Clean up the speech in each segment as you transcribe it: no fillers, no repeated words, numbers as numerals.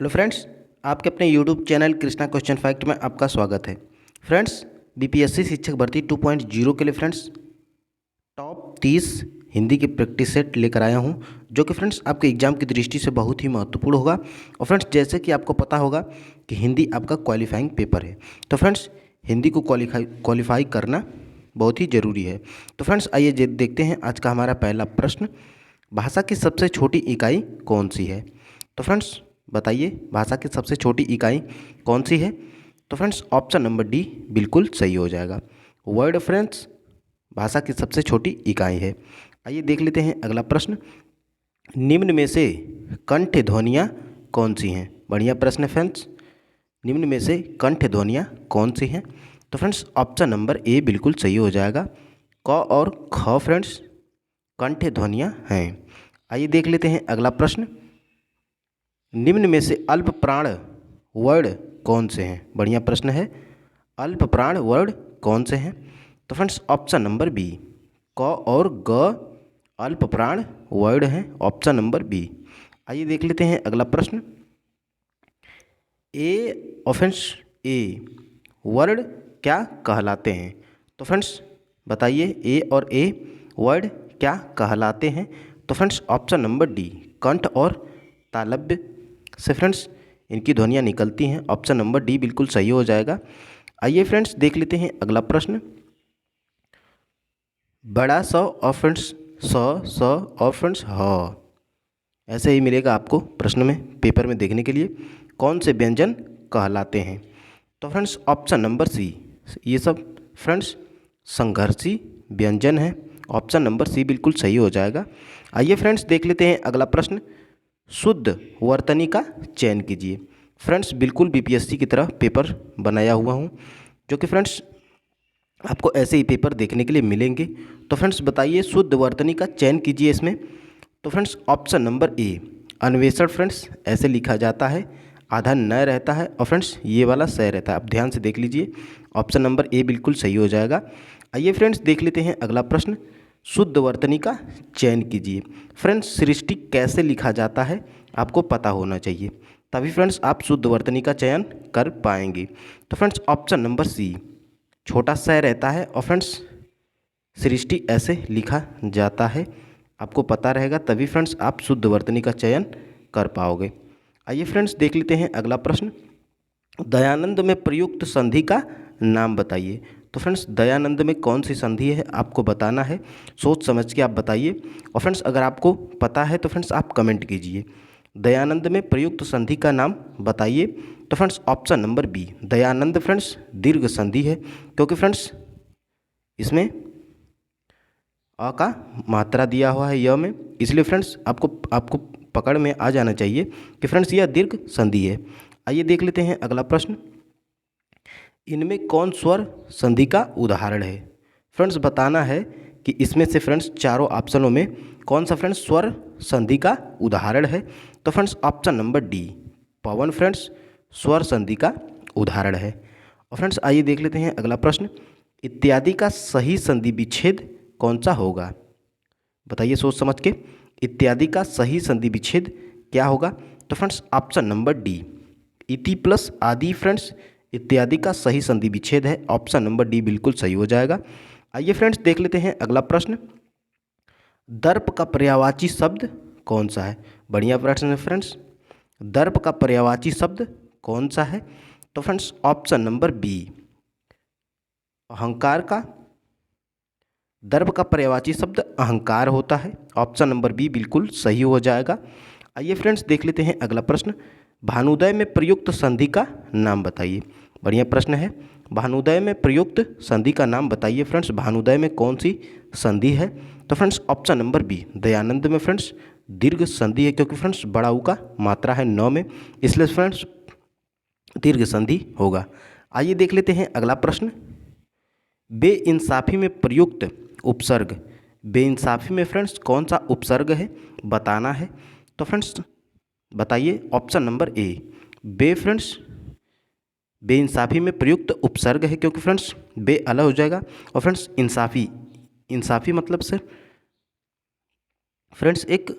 Hello friends, आपके अपने YouTube channel Krishna question fact में आपका स्वागत है। फ्रेंड्स, बीपीएससी शिक्षक भर्ती 2.0 के लिए फ्रेंड्स टॉप 30 हिंदी की प्रैक्टिस सेट लेकर आया हूं, जो कि फ्रेंड्स आपके एग्जाम की दृष्टि से बहुत ही महत्वपूर्ण होगा। और फ्रेंड्स, जैसे कि आपको पता होगा कि हिंदी आपका क्वालिफाइंग पेपर है, तो फ्रेंड्स हिंदी को क्वालिफाई करना बहुत ही ज़रूरी है। तो फ्रेंड्स आइए देखते हैं आज का हमारा पहला प्रश्न। भाषा की सबसे छोटी इकाई कौन सी है? तो फ्रेंड्स बताइए, भाषा की सबसे छोटी इकाई कौन सी है? तो फ्रेंड्स ऑप्शन नंबर डी बिल्कुल सही हो जाएगा। वर्ड फ्रेंड्स भाषा की सबसे छोटी इकाई है। आइए देख लेते हैं अगला प्रश्न। निम्न में से कंठ ध्वनियाँ कौन सी हैं? बढ़िया प्रश्न है फ्रेंड्स। निम्न में से कंठ ध्वनियाँ कौन सी हैं? तो फ्रेंड्स ऑप्शन नंबर ए बिल्कुल सही हो जाएगा। क और ख फ्रेंड्स कंठ ध्वनियाँ हैं। आइए देख लेते हैं अगला प्रश्न। निम्न में से अल्प प्राण वर्ड कौन से हैं? बढ़िया प्रश्न है। अल्प प्राण वर्ड कौन से हैं? तो फ्रेंड्स ऑप्शन नंबर बी, क और ग अल्प प्राण वर्ड हैं, ऑप्शन नंबर बी। आइए देख लेते हैं अगला प्रश्न। ए ऑफेंस ए वर्ड क्या कहलाते हैं? तो फ्रेंड्स बताइए, ए और ए वर्ड क्या कहलाते हैं? तो फ्रेंड्स ऑप्शन नंबर डी, कंठ और तालव्य से फ्रेंड्स इनकी ध्वनियाँ निकलती हैं, ऑप्शन नंबर डी बिल्कुल सही हो जाएगा। आइए फ्रेंड्स देख लेते हैं अगला प्रश्न। बड़ा स और फ्रेंड्स स और फ्रेंड्स ह ऐसे ही मिलेगा आपको प्रश्न में, पेपर में देखने के लिए। कौन से व्यंजन कहलाते हैं? तो फ्रेंड्स ऑप्शन नंबर सी, ये सब फ्रेंड्स संघर्षी व्यंजन है, ऑप्शन नंबर सी बिल्कुल सही हो जाएगा। आइए फ्रेंड्स देख लेते हैं अगला प्रश्न। शुद्ध वर्तनी का चयन कीजिए। फ्रेंड्स बिल्कुल बीपीएससी की तरह पेपर बनाया हुआ हूँ, जो कि फ्रेंड्स आपको ऐसे ही पेपर देखने के लिए मिलेंगे। तो फ्रेंड्स बताइए, शुद्ध वर्तनी का चयन कीजिए इसमें। तो फ्रेंड्स ऑप्शन नंबर ए अन्वेषण फ्रेंड्स ऐसे लिखा जाता है, आधा न रहता है और फ्रेंड्स ये वाला सह रहता है। आप ध्यान से देख लीजिए, ऑप्शन नंबर ए बिल्कुल सही हो जाएगा। आइए फ्रेंड्स देख लेते हैं अगला प्रश्न। शुद्ध वर्तनी का चयन कीजिए। फ्रेंड्स सृष्टि कैसे लिखा जाता है आपको पता होना चाहिए, तभी फ्रेंड्स आप शुद्ध वर्तनी का चयन कर पाएंगे। तो फ्रेंड्स ऑप्शन नंबर सी, छोटा स रहता है और फ्रेंड्स सृष्टि ऐसे लिखा जाता है, आपको पता रहेगा तभी फ्रेंड्स आप शुद्ध वर्तनी का चयन कर पाओगे। आइए फ्रेंड्स देख लेते हैं अगला प्रश्न। दयानंद में प्रयुक्त संधि का नाम बताइए। तो फ्रेंड्स दयानंद में कौन सी संधि है आपको बताना है, सोच समझ के आप बताइए। और फ्रेंड्स अगर आपको पता है तो फ्रेंड्स आप कमेंट कीजिए। दयानंद में प्रयुक्त संधि का नाम बताइए। तो friends option number B, Dayanand friends दीर्घ संधि है, क्योंकि फ्रेंड्स इसमें अ का मात्रा दिया हुआ है य में, इसलिए फ्रेंड्स आपको पकड़ में आ जाना चाहिए कि फ्रेंड्स यह दीर्घ संधि है। आइए देख लेते हैं अगला प्रश्न। इनमें कौन स्वर संधि का उदाहरण है? फ्रेंड्स बताना है कि इसमें से फ्रेंड्स चारों ऑप्शनों में कौन सा फ्रेंड्स स्वर संधि का उदाहरण है? तो फ्रेंड्स ऑप्शन नंबर डी, पवन फ्रेंड्स स्वर संधि का उदाहरण है। और फ्रेंड्स आइए देख लेते हैं अगला प्रश्न। इत्यादि का सही संधि विच्छेद कौन सा होगा? बताइए सोच समझ के, इत्यादि का सही संधि विच्छेद क्या होगा? तो फ्रेंड्स ऑप्शन नंबर डी, इति प्लस आदि फ्रेंड्स इत्यादि का सही संधि विच्छेद है, ऑप्शन नंबर डी बिल्कुल सही हो जाएगा। आइए फ्रेंड्स देख लेते हैं अगला प्रश्न। दर्प का पर्यायवाची शब्द कौन सा है? बढ़िया प्रश्न है फ्रेंड्स। दर्प का पर्यायवाची शब्द कौन सा है? तो फ्रेंड्स ऑप्शन नंबर बी, अहंकार का दर्प का पर्यायवाची शब्द अहंकार होता है, ऑप्शन नंबर बी बिल्कुल सही हो जाएगा। आइए फ्रेंड्स देख लेते हैं अगला प्रश्न। भानुदय में प्रयुक्त संधि का नाम बताइए। बढ़िया प्रश्न है। भानुदय में प्रयुक्त संधि का नाम बताइए फ्रेंड्स, भानुदय में कौन सी संधि है? तो friends option number B, Dayanand में फ्रेंड्स दीर्घ संधि है, क्योंकि फ्रेंड्स बड़ा ऊ का मात्रा है 9 में, इसलिए फ्रेंड्स दीर्घ संधि होगा। आइए देख लेते हैं अगला प्रश्न। बेइंसाफी में प्रयुक्त उपसर्ग, बेइंसाफी में फ्रेंड्स कौन सा उपसर्ग है बताना है। तो फ्रेंड्स बताइए, ऑप्शन नंबर ए, बे फ्रेंड्स बेइंसाफी में प्रयुक्त उपसर्ग है, क्योंकि फ्रेंड्स बे अलग हो जाएगा और फ्रेंड्स इंसाफी, इंसाफी मतलब से फ्रेंड्स एक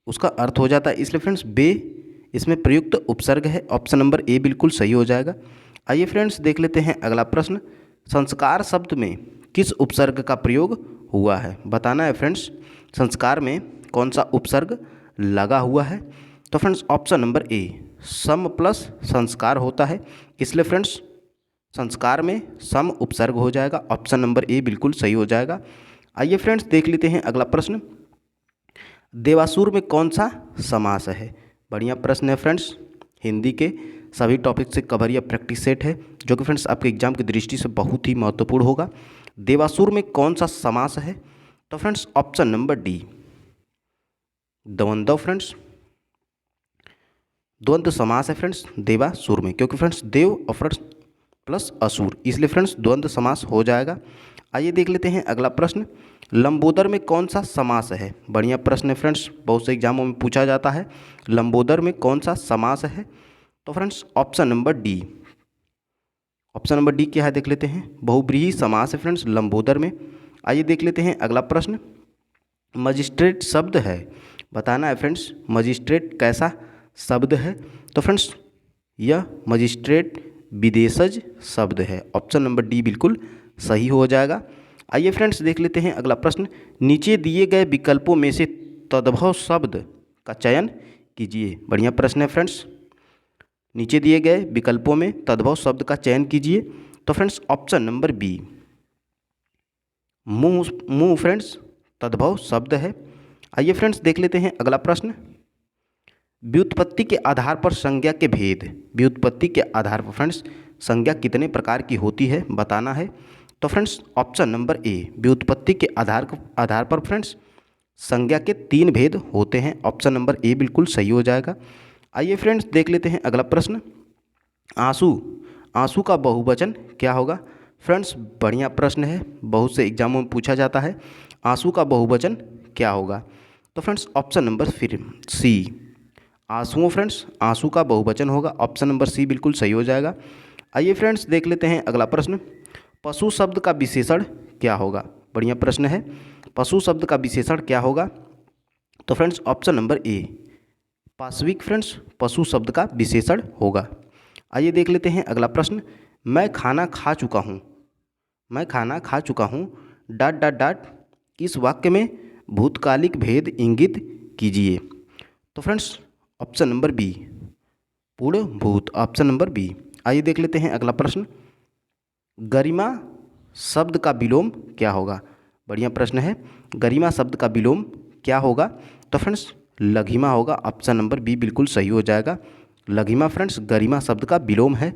उसका अर्थ हो जाता है, इसलिए फ्रेंड्स बे इसमें प्रयुक्त उपसर्ग है। ऑप्शन नंबर ए बिल्कुल सही हो जाएगा। आइए फ्रेंड्स देख लेते हैं अगला प्रश्न। संस्कार शब्द में किस उपसर्ग का प्रयोग हुआ है? बताना है फ्रेंड्स संस्कार में कौन सा उपसर्ग लगा हुआ है। तो फ्रेंड्स ऑप्शन नंबर ए सम प्लस संस्कार होता है, इसलिए फ्रेंड्स संस्कार में सम उपसर्ग हो जाएगा। ऑप्शन नंबर ए बिल्कुल सही हो जाएगा। आइए फ्रेंड्स देख लेते हैं अगला प्रश्न। देवासुर में कौन सा समास है? बढ़िया प्रश्न है फ्रेंड्स। हिंदी के सभी टॉपिक से कवर या प्रैक्टिस सेट है, जो कि फ्रेंड्स आपके एग्जाम की दृष्टि से बहुत ही महत्वपूर्ण होगा। देवासुर में कौन सा समास है? तो फ्रेंड्स ऑप्शन नंबर डी द्वंद्व फ्रेंड्स, द्वंद्व समास है फ्रेंड्स देवासुर में, क्योंकि फ्रेंड्स देव और फ्रेंड्स प्लस असुर, इसलिए फ्रेंड्स द्वंद्व समास हो जाएगा। आइए देख लेते हैं अगला प्रश्न। लंबोदर में कौन सा समास है? बढ़िया प्रश्न है फ्रेंड्स, बहुत से एग्जामों में पूछा जाता है। लंबोदर में कौन सा समास है? तो friends option number D, option number D क्या है देख लेते हैं। बहुब्रीहि समास है फ्रेंड्स लंबोदर में। आइए देख लेते हैं अगला प्रश्न। मजिस्ट्रेट शब्द है, बताना है फ्रेंड्स मजिस्ट्रेट कैसा शब्द है? तो फ्रेंड्स यह मजिस्ट्रेट विदेशज शब्द है। ऑप्शन नंबर डी बिल्कुल सही हो जाएगा। आइए फ्रेंड्स देख लेते हैं अगला प्रश्न। नीचे दिए गए विकल्पों में से तद्भव शब्द का चयन कीजिए। बढ़िया प्रश्न है फ्रेंड्स। नीचे दिए गए विकल्पों में तद्भव शब्द का चयन कीजिए। तो फ्रेंड्स ऑप्शन नंबर बी मुंह, मुंह फ्रेंड्स तद्भव शब्द है। आइए फ्रेंड्स देख लेते हैं अगला प्रश्न। व्युत्पत्ति के आधार पर संज्ञा के भेद, व्युत्पत्ति के आधार पर फ्रेंड्स संज्ञा कितने प्रकार की होती है बताना है। तो फ्रेंड्स ऑप्शन नंबर ए व्युत्पत्ति के आधार पर फ्रेंड्स संज्ञा के 3 भेद होते हैं। ऑप्शन नंबर ए बिल्कुल सही हो जाएगा। आइए फ्रेंड्स देख लेते हैं अगला प्रश्न। आंसू, आंसू का बहुवचन क्या होगा? फ्रेंड्स बढ़िया प्रश्न है, बहुत से एग्जामों में पूछा जाता है। आंसू का बहुवचन क्या होगा? तो फ्रेंड्स ऑप्शन नंबर फिर सी आंसुओं फ्रेंड्स आंसू का बहुवचन होगा। ऑप्शन नंबर सी बिल्कुल सही हो जाएगा। आइए फ्रेंड्स देख लेते हैं अगला प्रश्न। पशु शब्द का विशेषण क्या होगा? बढ़िया प्रश्न है। पशु शब्द का विशेषण क्या होगा? तो फ्रेंड्स ऑप्शन नंबर ए पाशविक फ्रेंड्स पशु शब्द का विशेषण होगा। आइए देख लेते हैं अगला प्रश्न। मैं खाना खा चुका हूँ, मैं खाना खा चुका हूँ डॉट डॉट डॉट इस वाक्य में भूतकालिक भेद इंगित कीजिए। तो फ्रेंड्स ऑप्शन नंबर बी पूर्ण भूत, ऑप्शन नंबर बी। आइए देख लेते हैं अगला प्रश्न। गरिमा शब्द का विलोम क्या होगा? बढ़िया प्रश्न है। गरिमा शब्द का विलोम क्या होगा? तो फ्रेंड्स लघिमा होगा। ऑप्शन नंबर बी बिल्कुल सही हो जाएगा। लघिमा फ्रेंड्स गरिमा शब्द का विलोम है।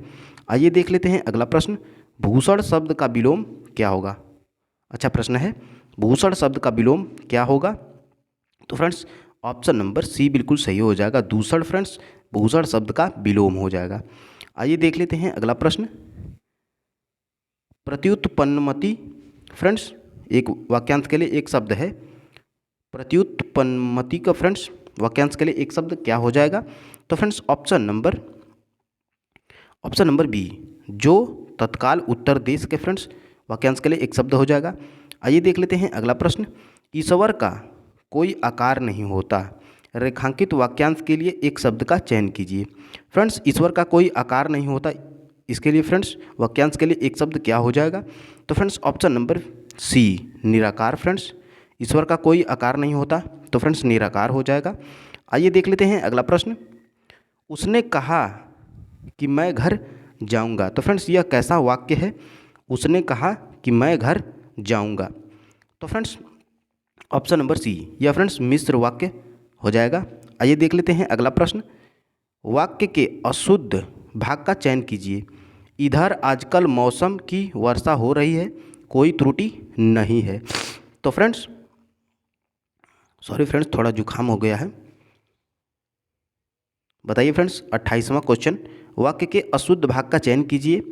आइए देख लेते हैं अगला प्रश्न। भूषण शब्द का विलोम क्या होगा? अच्छा प्रश्न है, भूषण शब्द का विलोम क्या होगा? तो फ्रेंड्स ऑप्शन नंबर सी बिल्कुल सही हो जाएगा। दूषण फ्रेंड्स भूषण शब्द का विलोम हो जाएगा। आइए देख लेते हैं अगला प्रश्न। प्रत्युत्पन्नमति फ्रेंड्स एक वाक्यांश के लिए एक शब्द है। प्रत्युत्पन्नमति का फ्रेंड्स वाक्यांश के लिए एक शब्द क्या हो जाएगा? तो फ्रेंड्स ऑप्शन नंबर बी जो तत्काल उत्तर देश के फ्रेंड्स वाक्यांश के लिए एक शब्द हो जाएगा। आइए देख लेते हैं अगला प्रश्न। ईश्वर का कोई आकार नहीं होता, रेखांकित वाक्यांश के लिए एक शब्द का चयन कीजिए। फ्रेंड्स ईश्वर का कोई आकार नहीं होता, इसके लिए फ्रेंड्स वाक्यांश के लिए एक शब्द क्या हो जाएगा? तो फ्रेंड्स ऑप्शन नंबर सी निराकार फ्रेंड्स ईश्वर का कोई आकार नहीं होता, तो फ्रेंड्स निराकार हो जाएगा। आइए देख लेते हैं अगला प्रश्न। उसने कहा कि मैं घर जाऊंगा, तो फ्रेंड्स यह कैसा वाक्य है? उसने कहा कि मैं घर जाऊंगा, तो फ्रेंड्स ऑप्शन नंबर सी यह फ्रेंड्स मिश्र वाक्य हो जाएगा। आइए देख लेते हैं अगला प्रश्न। वाक्य के अशुद्ध भाग का चयन कीजिए। इधर आजकल मौसम की वर्षा हो रही है, कोई त्रुटि नहीं है। तो फ्रेंड्स सॉरी फ्रेंड्स थोड़ा जुकाम हो गया है। बताइए फ्रेंड्स 28वां क्वेश्चन। वाक्य के अशुद्ध भाग का चयन कीजिए।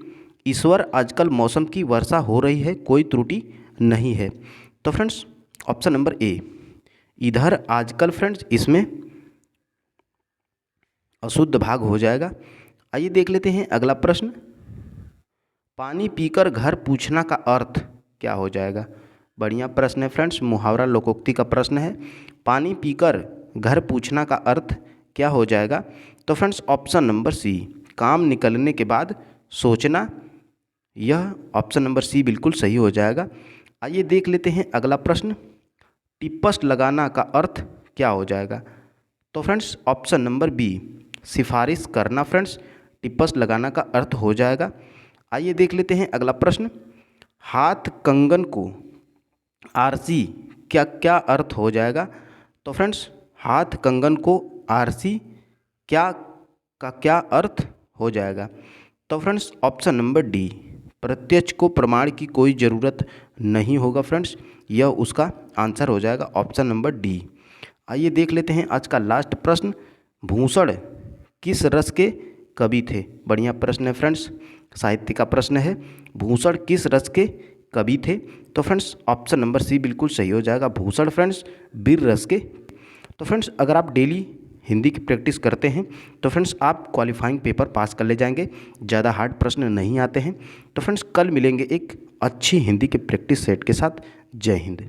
ईश्वर आजकल मौसम की वर्षा हो रही है, कोई त्रुटि नहीं है। तो फ्रेंड्स ऑप्शन नंबर ए इधर आजकल फ्रेंड्स इसमें अशुद्ध भाग हो जाएगा। आइए देख लेते हैं अगला प्रश्न। पानी पीकर घर पूछना का अर्थ क्या हो जाएगा? बढ़िया प्रश्न है फ्रेंड्स, मुहावरा लोकोक्ति का प्रश्न है। पानी पीकर घर पूछना का अर्थ क्या हो जाएगा? तो फ्रेंड्स ऑप्शन नंबर सी, काम निकलने के बाद सोचना, यह ऑप्शन नंबर सी बिल्कुल सही हो जाएगा। आइए देख लेते हैं अगला प्रश्न, टिप्पस लगाना का अर्थ क्या हो जाएगा। तो फ्रेंड्स ऑप्शन नंबर बी, सिफारिश करना फ्रेंड्स टिप्पस लगाना का अर्थ हो जाएगा। आइए देख लेते हैं अगला प्रश्न, हाथ कंगन को आरसी क्या क्या अर्थ हो जाएगा। तो फ्रेंड्स हाथ कंगन को आरसी क्या का क्या अर्थ हो जाएगा। तो फ्रेंड्स ऑप्शन नंबर डी, प्रत्यक्ष को प्रमाण की कोई ज़रूरत नहीं होगा फ्रेंड्स, यह उसका आंसर हो जाएगा ऑप्शन नंबर डी। आइए देख लेते हैं आज का लास्ट प्रश्न, भूषण किस रस के कवि थे। बढ़िया प्रश्न है फ्रेंड्स, साहित्य का प्रश्न है, भूषण किस रस के कवि थे। तो फ्रेंड्स ऑप्शन नंबर सी बिल्कुल सही हो जाएगा, भूषण फ्रेंड्स वीर रस के। तो फ्रेंड्स अगर आप डेली हिंदी की प्रैक्टिस करते हैं तो फ्रेंड्स आप क्वालिफाइंग पेपर पास कर ले जाएंगे, ज़्यादा हार्ड प्रश्न नहीं आते हैं। तो फ्रेंड्स कल मिलेंगे एक अच्छी हिंदी के प्रैक्टिस सेट के साथ। जय हिंद।